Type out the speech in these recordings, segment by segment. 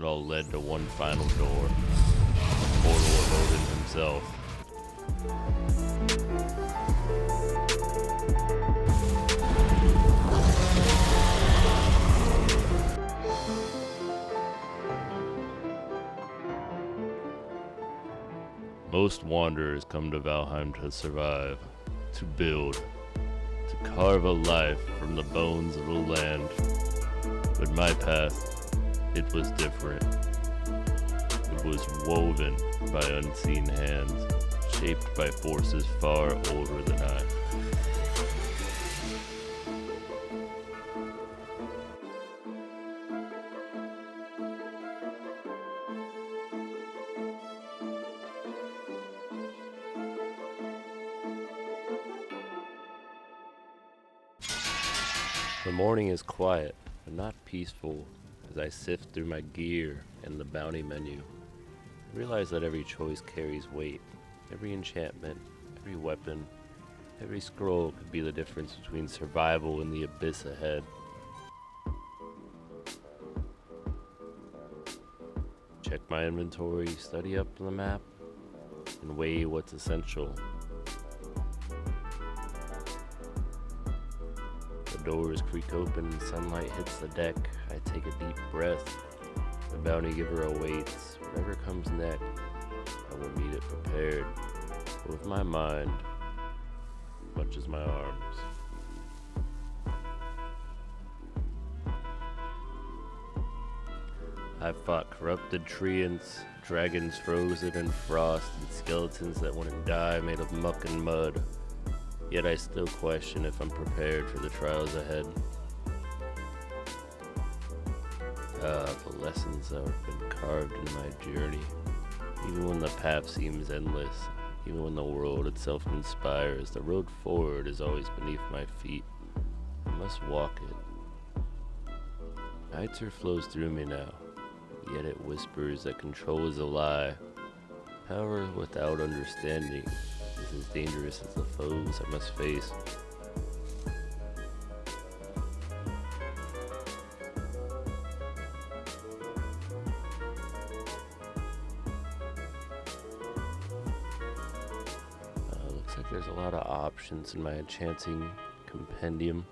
It all led to one final door. The portal of Odin himself. Most wanderers come to Valheim to survive, to build, to carve a life from the bones of the land. But my path, it was different. It was woven by unseen hands, shaped by forces far older than I. The morning is quiet, but not peaceful, as I sift through my gear and the bounty menu. I realize that every choice carries weight. Every enchantment, every weapon, every scroll could be the difference between survival and the abyss ahead. Check my inventory, study up the map, and weigh what's essential. Doors creak open and sunlight hits the deck. I take a deep breath. The bounty giver awaits. Whatever comes next, I will meet it prepared, with my mind, much as my arms. I've fought corrupted treants, dragons frozen in frost, and skeletons that wouldn't die made of muck and mud. Yet I still question if I'm prepared for the trials ahead. The lessons that have been carved in my journey. Even when the path seems endless, even when the world itself conspires, the road forward is always beneath my feet. I must walk it. Nightmare flows through me now, yet it whispers that control is a lie. Power without understanding is as dangerous as the foes I must face. Looks like there's a lot of options in my enchanting compendium.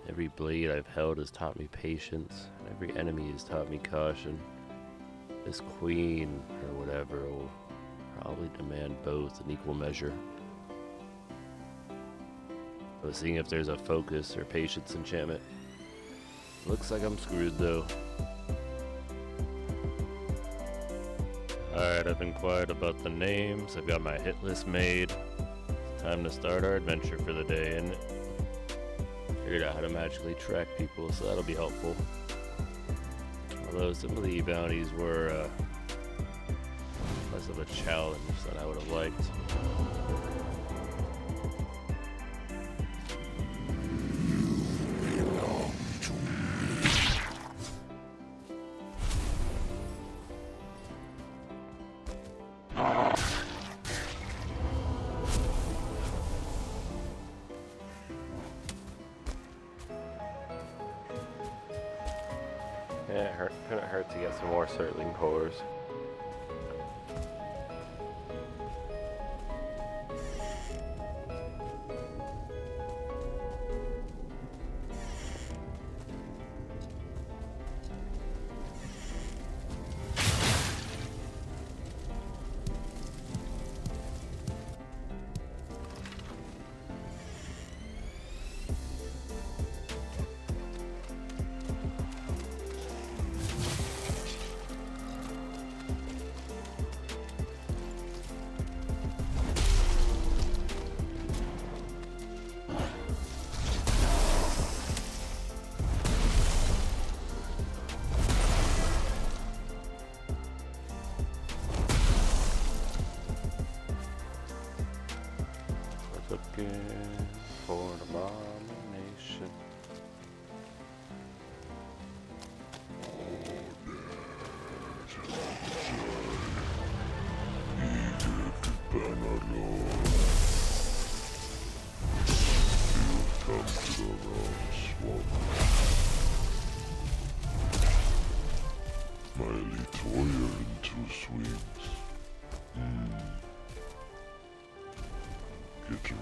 Every blade I've held has taught me patience, and every enemy has taught me caution. This queen, or whatever, will probably demand both in equal measure. I was seeing if there's a focus or patience enchantment. Looks like I'm screwed though. Alright, I've inquired about the names, I've got my hit list made. It's time to start our adventure for the day, and figured out how to magically track people, so that'll be helpful. Although some of the bounties were less of a challenge than I would have liked. Yeah, it couldn't hurt to get some more circling cores.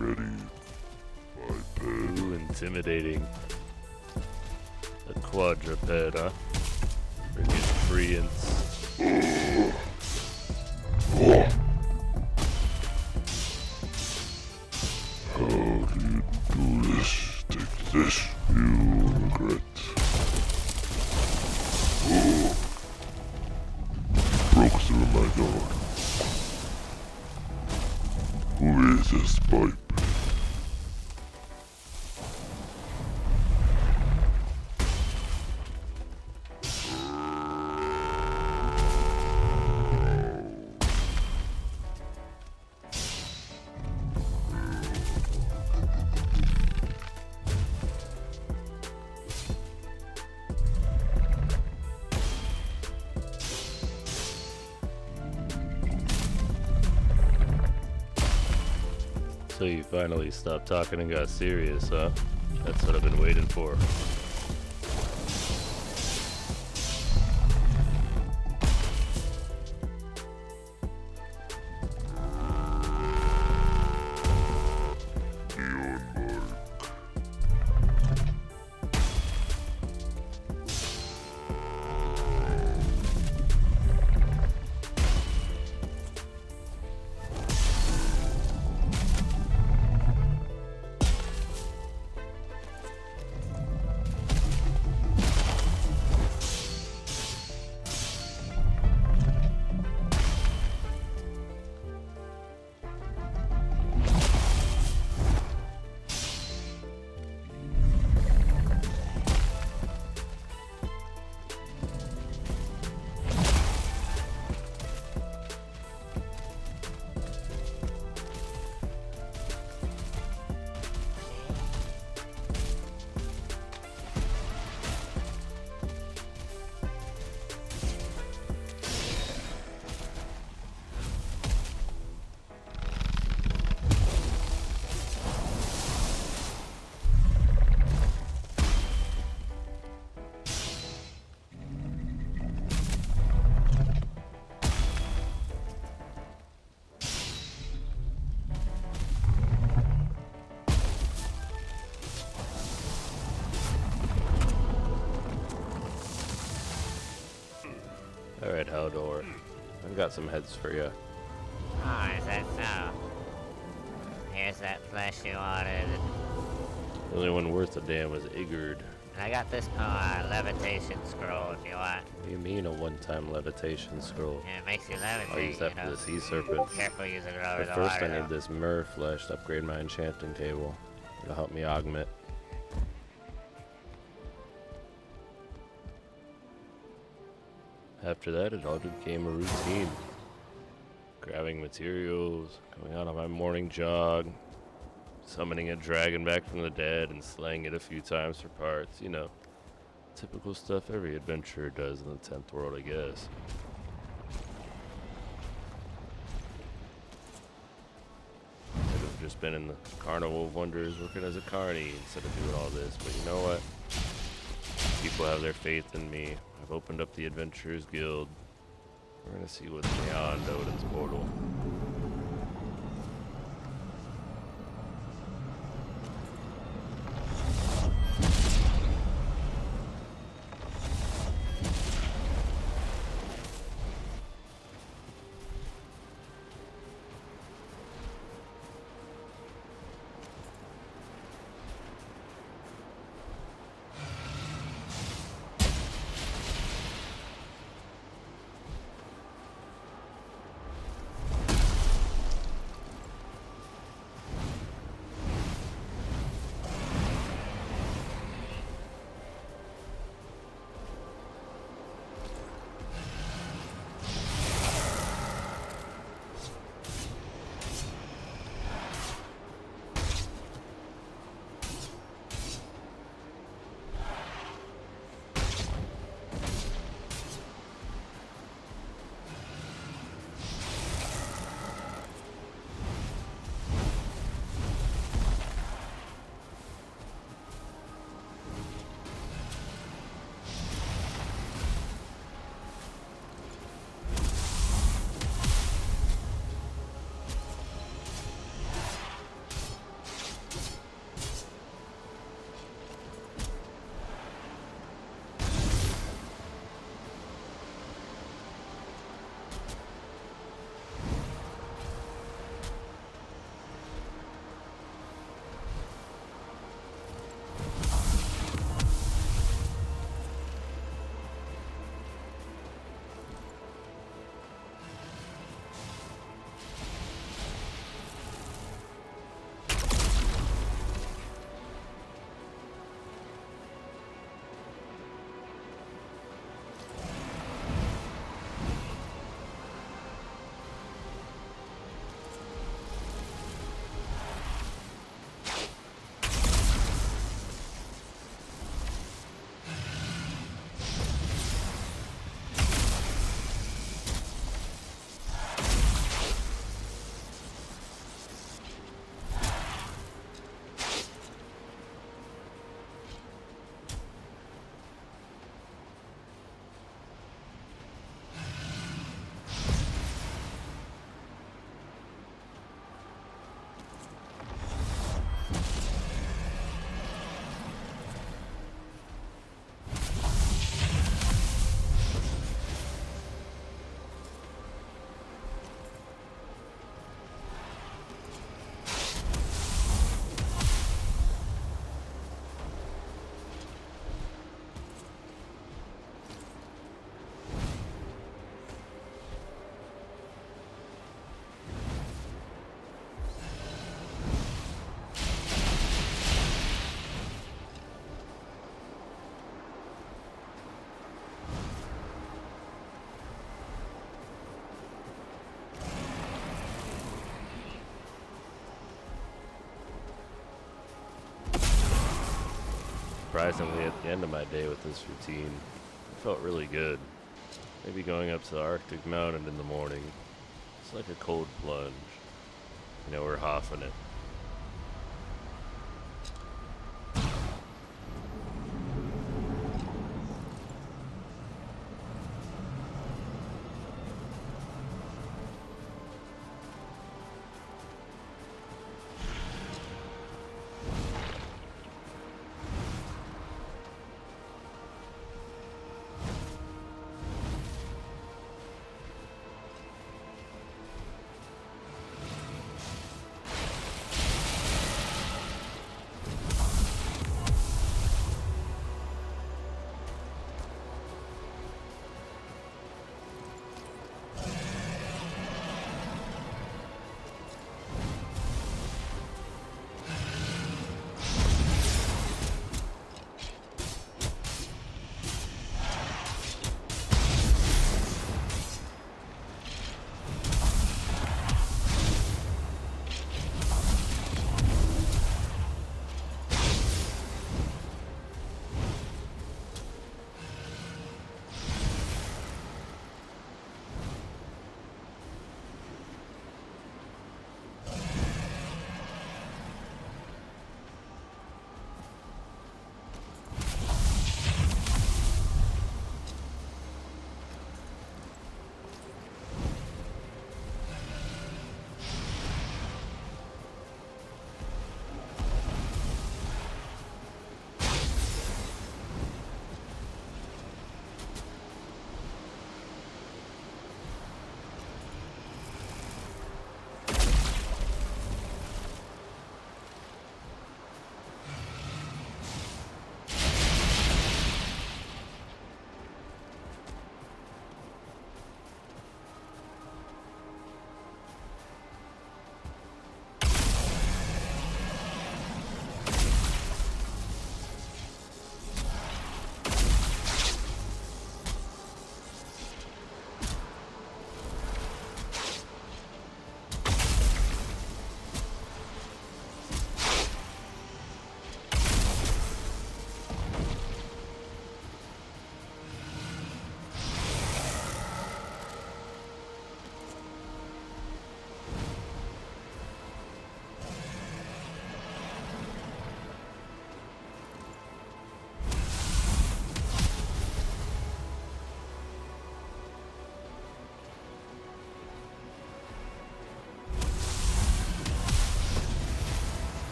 ready, biped. Ooh, intimidating. A quadruped, huh? Freaking treants. How do you do this? Take this, you regret. Broke through my guard. Who is this pipe? So you finally stopped talking and got serious, huh? That's what I've been waiting for. Alright, Haldor. I've got some heads for you. Oh, is that so? Here's that flesh you wanted. The only one worth a damn was Igurg. And I got this levitation scroll if you want. What do you mean a one-time levitation scroll? And it makes you I'll use levitate, that you for know. the sea serpent. Careful using it over But the first I water, need though. this myrrh flesh to upgrade my enchanting table. It'll help me augment. After that, it all became a routine. Grabbing materials, going out on my morning jog, summoning a dragon back from the dead and slaying it a few times for parts, you know. Typical stuff every adventurer does in the 10th world, I guess. Could have just been in the Carnival of Wonders working as a carny instead of doing all this, but you know what? People have their faith in me. I've opened up the Adventurers Guild. We're gonna see what's beyond Odin's portal. Surprisingly, at the end of my day with this routine, it felt really good. Maybe going up to the Arctic mountain in the morning. It's like a cold plunge. You know, we're hoffing it.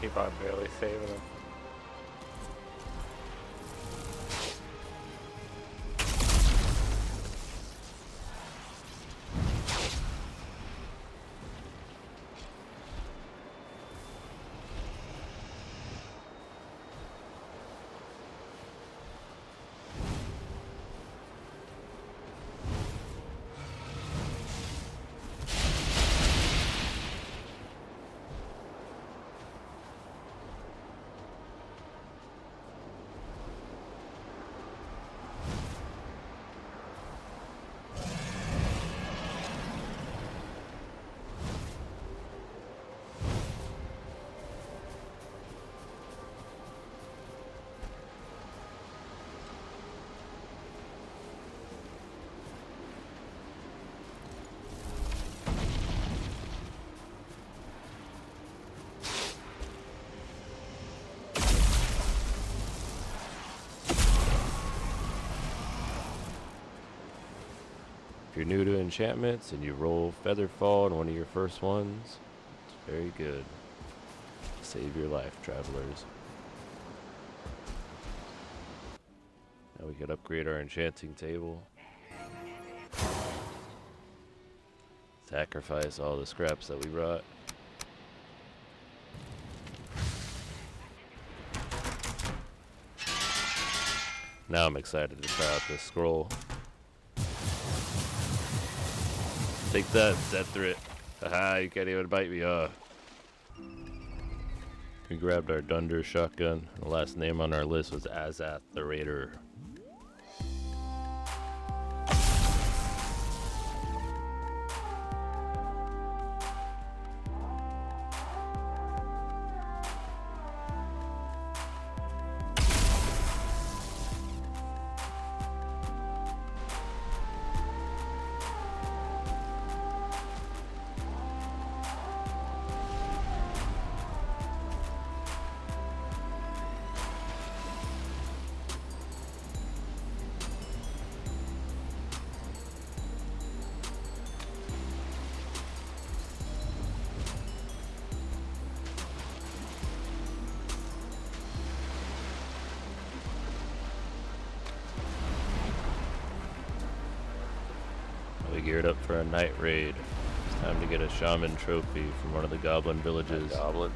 Keep on barely saving him. If you're new to enchantments and you roll Featherfall in one of your first ones, it's very good. Save your life, travelers. Now we could upgrade our enchanting table. Sacrifice all the scraps that we brought. Now I'm excited to try out this scroll. Take that, Zethrit. Haha, you can't even bite me off. We grabbed our Dunder shotgun. The last name on our list was Azath the Raider. I geared up for a night raid. It's time to get a shaman trophy from one of the goblin villages. Goblins.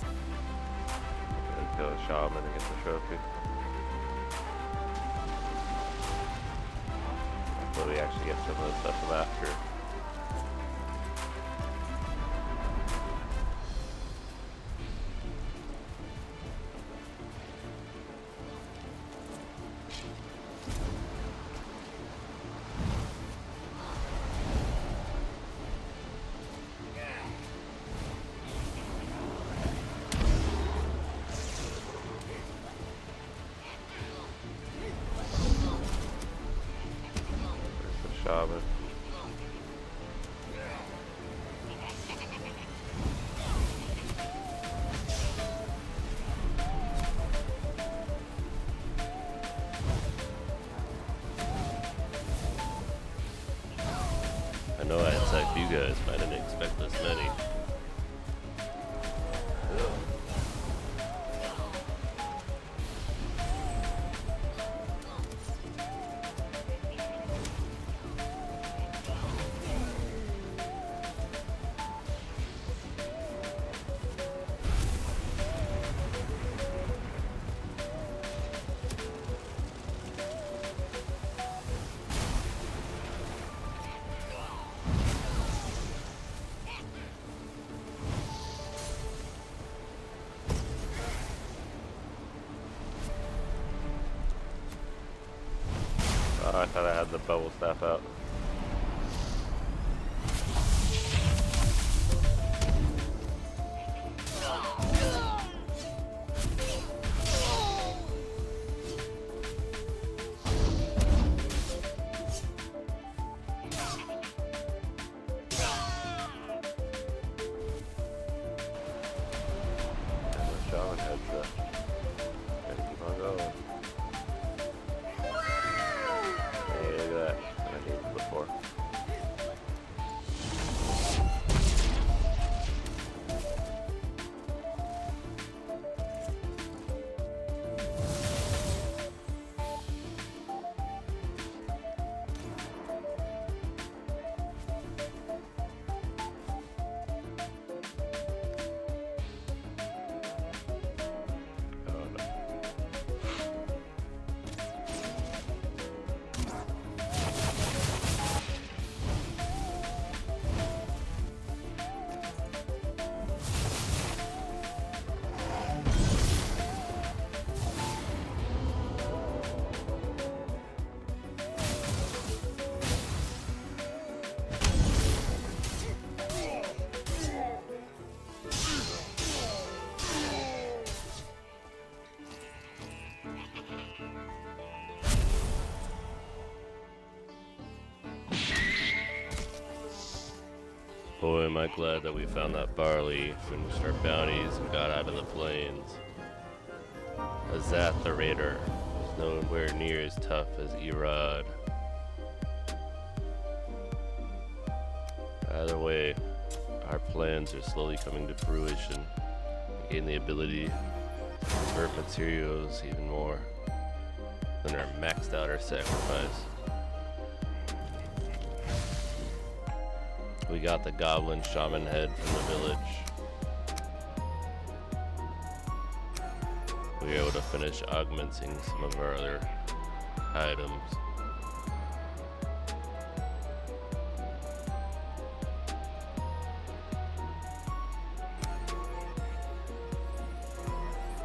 Gonna kill a shaman and get the trophy. Hopefully we actually get some of the stuff from after. Shaman. I know I attacked you guys, but I didn't expect this many. Oh, I thought I had the bubble staff out. And the shaman heads up. Gotta keep on going. Hey, look at that. I needed it before. Oh no. Boy, am I glad that we found that barley, finished our bounties, and got out of the plains. Azath the Raider was nowhere near as tough as Erod. Either way, our plans are slowly coming to fruition. We gain the ability to convert materials even more, and are maxed out our sacrifice. We got the goblin shaman head from the village. We were able to finish augmenting some of our other items.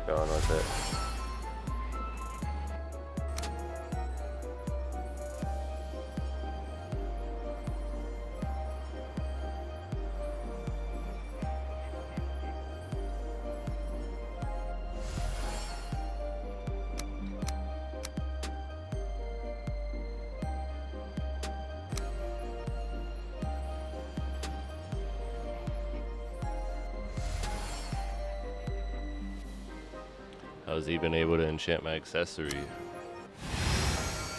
Going with it. I was even able to enchant my accessory.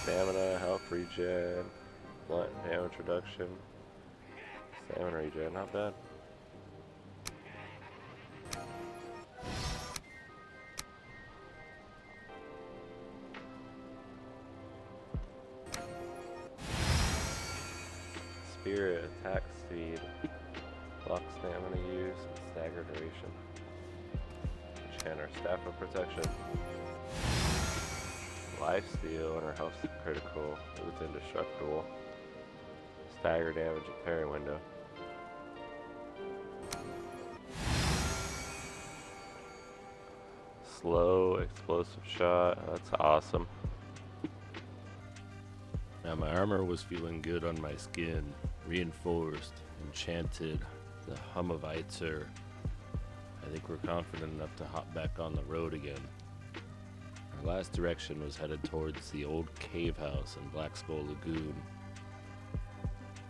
Stamina, health regen, blunt damage reduction, stamina regen, not bad. spirit, attack speed, block stamina use, and stagger duration. Enchanter, staff of protection. Lifesteal, and her health's critical. It's indestructible. Stagger damage at parry window. Slow, explosive shot. That's awesome. Now my armor was feeling good on my skin. Reinforced, enchanted, the hum of Eitzer. I think we're confident enough to hop back on the road again. Our last direction was headed towards the old cave house in Black Skull Lagoon.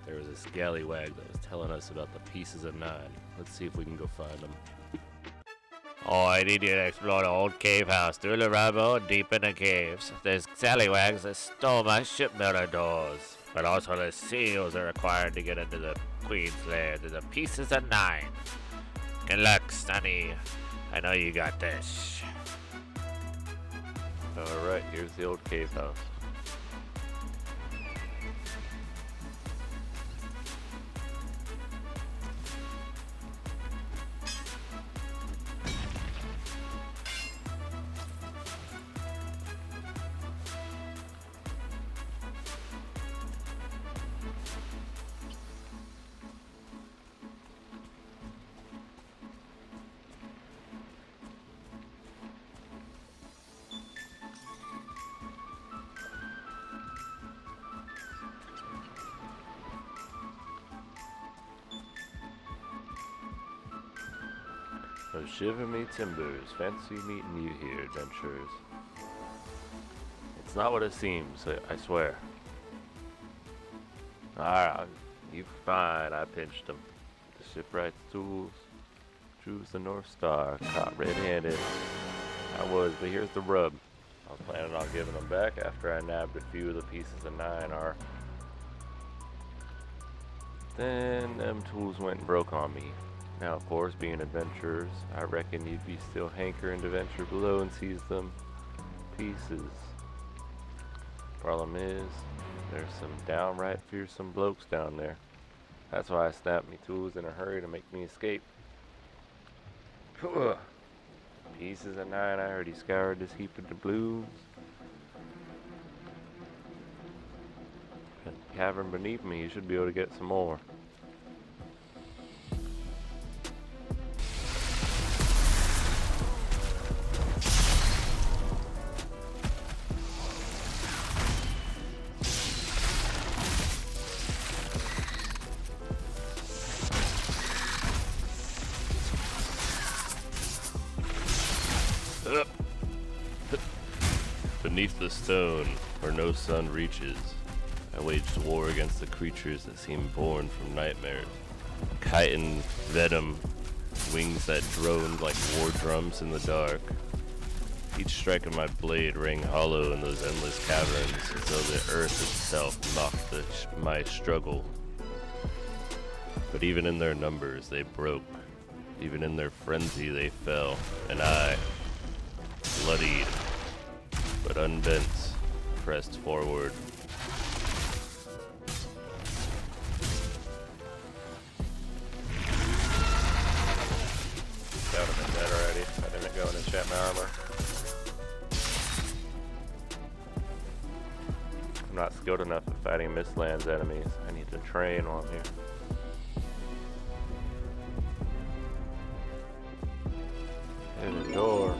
There was a scallywag that was telling us about the pieces of 9. Let's see if we can go find them. Oh, I need you to explore the old cave house through the rubble deep in the caves. There's scallywags that stole my shipbuilder doors. But also the seals are required to get into the Queen's lair. There's the pieces of 9. Good luck, Sonny. I know you got this. Alright, here's the old cave house. So shiver me timbers, fancy meeting you here, adventurers. It's not what it seems, I swear. Alright, you fine, I pinched him. The shipwright's tools, choose the North Star, caught red-handed. I was, but here's the rub. I was planning on giving them back after I nabbed a few of the pieces of 9R. Then them tools went and broke on me. Now, of course, being adventurers, I reckon you'd be still hankering to venture below and seize them pieces. Problem is, there's some downright fearsome blokes down there. That's why I snapped me tools in a hurry to make me escape. Pieces of 9, I already scoured this heap of doubloons. And the cavern beneath me, you should be able to get some more. Beneath the stone, where no sun reaches, I waged war against the creatures that seem born from nightmares. Chitin, venom, wings that droned like war drums in the dark. Each strike of my blade rang hollow in those endless caverns, as though the earth itself mocked my struggle. But even in their numbers, they broke. Even in their frenzy, they fell. And I, bloodied, but unbent, pressed forward. That would have been dead already. I didn't go and enchant my armor. I'm not skilled enough at fighting Mistlands enemies. I need to train while I'm here. There's a door.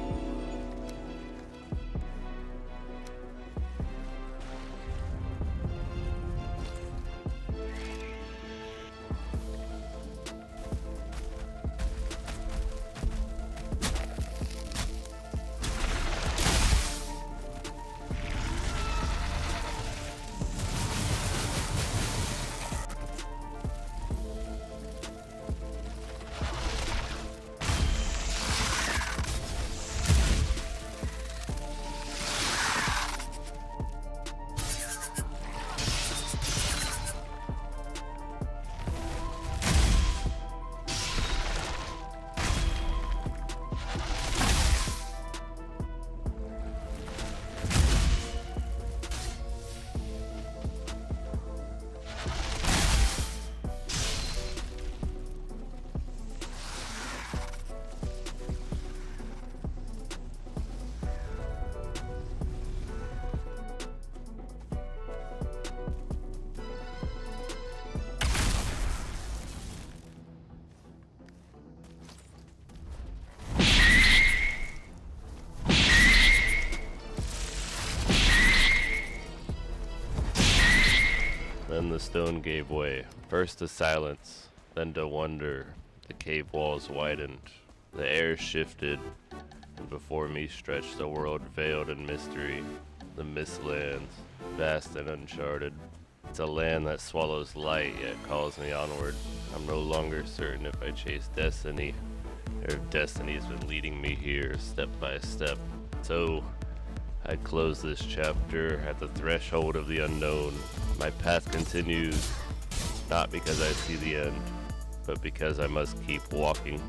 the stone gave way, first to silence, then to wonder. The cave walls widened, the air shifted, and before me stretched a world veiled in mystery. The Mistlands, vast and uncharted. It's a land that swallows light yet calls me onward. I'm no longer certain if I chase destiny, or if destiny's been leading me here step by step. So, I close this chapter at the threshold of the unknown. My path continues, not because I see the end, but because I must keep walking.